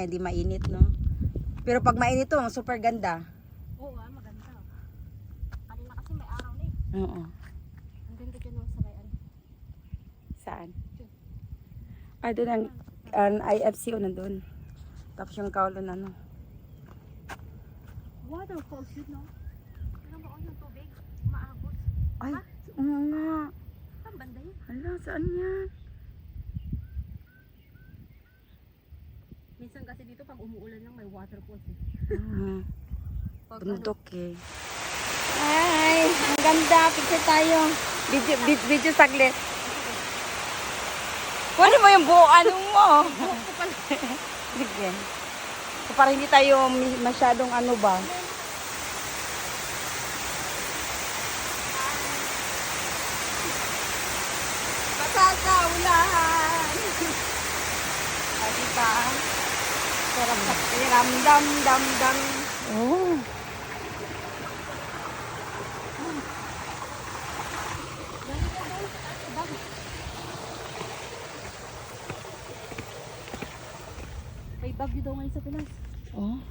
kaya hindi mainit, no? Pero pag mainit to, super ganda. Oo, maganda. Kanina kasi may araw na eh. Oo. Ang ganda dyan ng sarayan. Saan? Ah, doon ang IFC o nandun. Tapos yung Kowloon ano. Waterfalls yun, no? Alam mo yung tubig? Maabot. Ay, oo nga. Saan banda yun? Hala, saan yan? Minsan kasi dito pag umuulan lang may waterfalls eh. Pag Bundok eh. Ay, ang ganda. Picture tayo. Video saglit. Kunin mo yung buo, ano mo? Sige. So, para hindi tayo masyadong ano ba. Basa ulan. Ah, diba? Sarap sa pakiram, dam. Oh. may bagyo daw ngayon sa Pinas. Oh.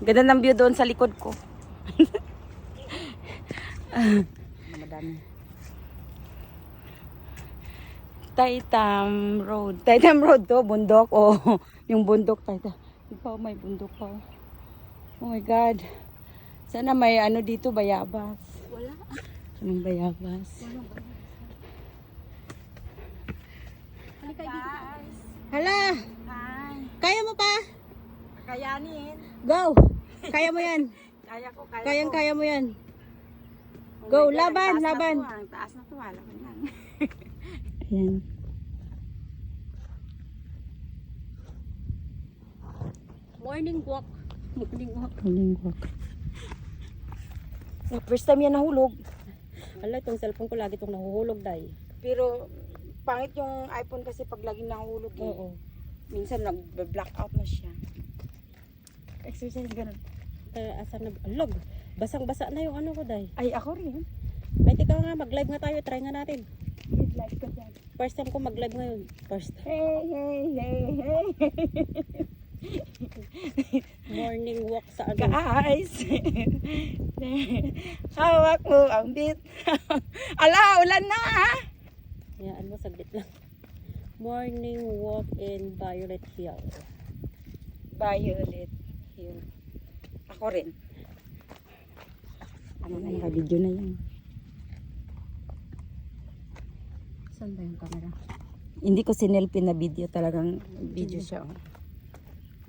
Ganda ng view doon sa likod ko. Madami. Taitam Road. Taitam Road to, bundok. Oh, yung bundok Taitam. Ikaw, may bundok pa. Oh my God. Sana may ano dito, bayabas. Wala. Anong bayabas? Halika guys. Hala! Hi. Kaya mo pa? Kayanin. Go! Kaya mo yan. Kaya ko. Kaya mo yan. Go, laban. Ang taas na to. Laban lang. Ayan. Morning walk. Huling walk. First time yan nahulog. Ala, itong cellphone ko lagi itong nahuhulog dahil. Pero pangit yung iPhone kasi pag laging nahulog eh. Oo. Minsan nag-black out na siya. Exercise ganun. Kaya asan na, alag. Basang-basa na yung ano ko dahil. Ay, ako rin. May tika nga, mag-live nga tayo. Try nga natin. Like ka dyan. First time ko mag-live ngayon. First time. Hey. Morning walk sa ano. Guys. Hawak mo ang beat. Ala, ulan na ah. Hayaan mo, saglit lang. Morning walk in Violet Hill. Violet Hill. Ako rin. Ano na yan? Video na yan. Saan ba yung camera? Hindi ko sinelfie na video. Talagang video siya. Oh.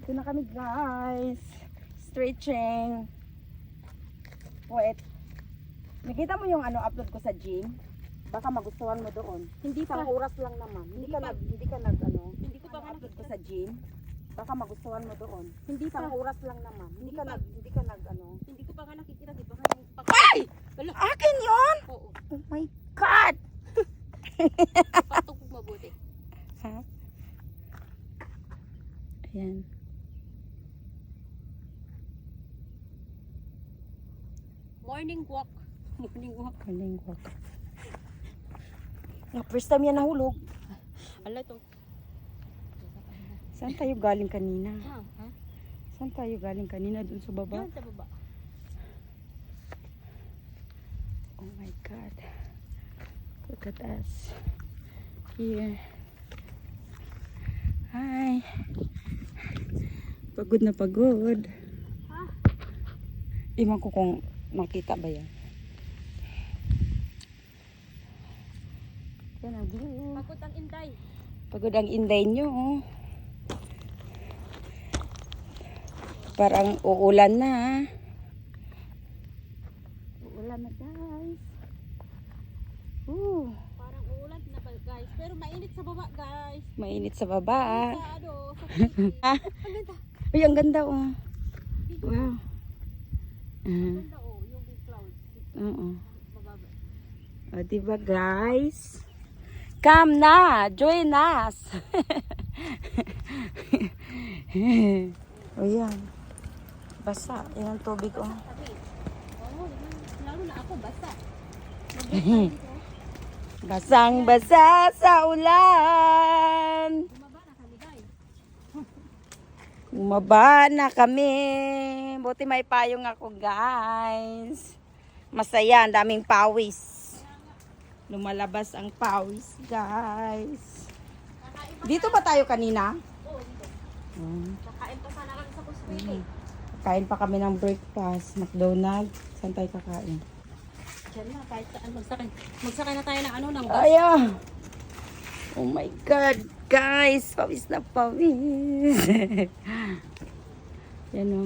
Ito na kami guys. Stretching. Wait. Nakita mo yung ano upload ko sa gym? Baka magustuhan mo doon. Hindi pa. Isang oras lang naman. Hindi ka nag ano. Hindi ko pa nga upload ko sa gym. Baka magustuhan mo doon. Hindi pa. Isang oras lang naman. Hindi ka nag ano. Hindi ko pa nga nakikita. Di ba nga yung Ay! Wala. Akin yun! Oo. Oh my God! Patok mo mabuti. Ha? Ayan. Morning walk. Morning walk. Morning walk. First time yan nahulog. Ala ito. Saan tayo galing kanina? Ha? Saan tayo galing kanina? Doon sa baba? Yan sa baba. Oh my God. Look at us. Here. Hi. Pagod na pagod. Ha? Iwan ko kung makita ba yan. Yan ang view. Pagod ang inday. Pagod ang inday nyo. Oh. Parang uulan na. Uulan na guys. Parang uulan na ba guys. Pero mainit sa baba guys. Mainit sa baba. Sa ano. Sa ang ganda. Uy, ang ganda oh. Wow. Ang ganda oh. Yung clouds. Oo. Mababa. O, diba guys? Come na! Join us! O yan. Basa. Yan ang tubig oh. Oo. Lalo na ako. basa. Basang-basa sa ulan. Bumaba na kami, guys. Bumaba na kami. Buti may payong ako, guys. Masaya, ang daming pawis. Lumalabas ang pawis, guys. Dito ba tayo kanina? Oo, dito. Hmm. Kakain pa sana kami sa Kuswili. Kain pa kami ng breakfast. McDonald's. Saan tayo kakain? Diyan na, kahit saan. Magsakay na tayo ng ano, ng bus. Aya! Oh my God, guys! Pawis na pawis! Yan o.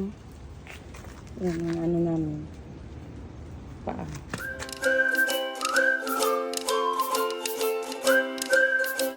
Yan ang ano namin. Paa.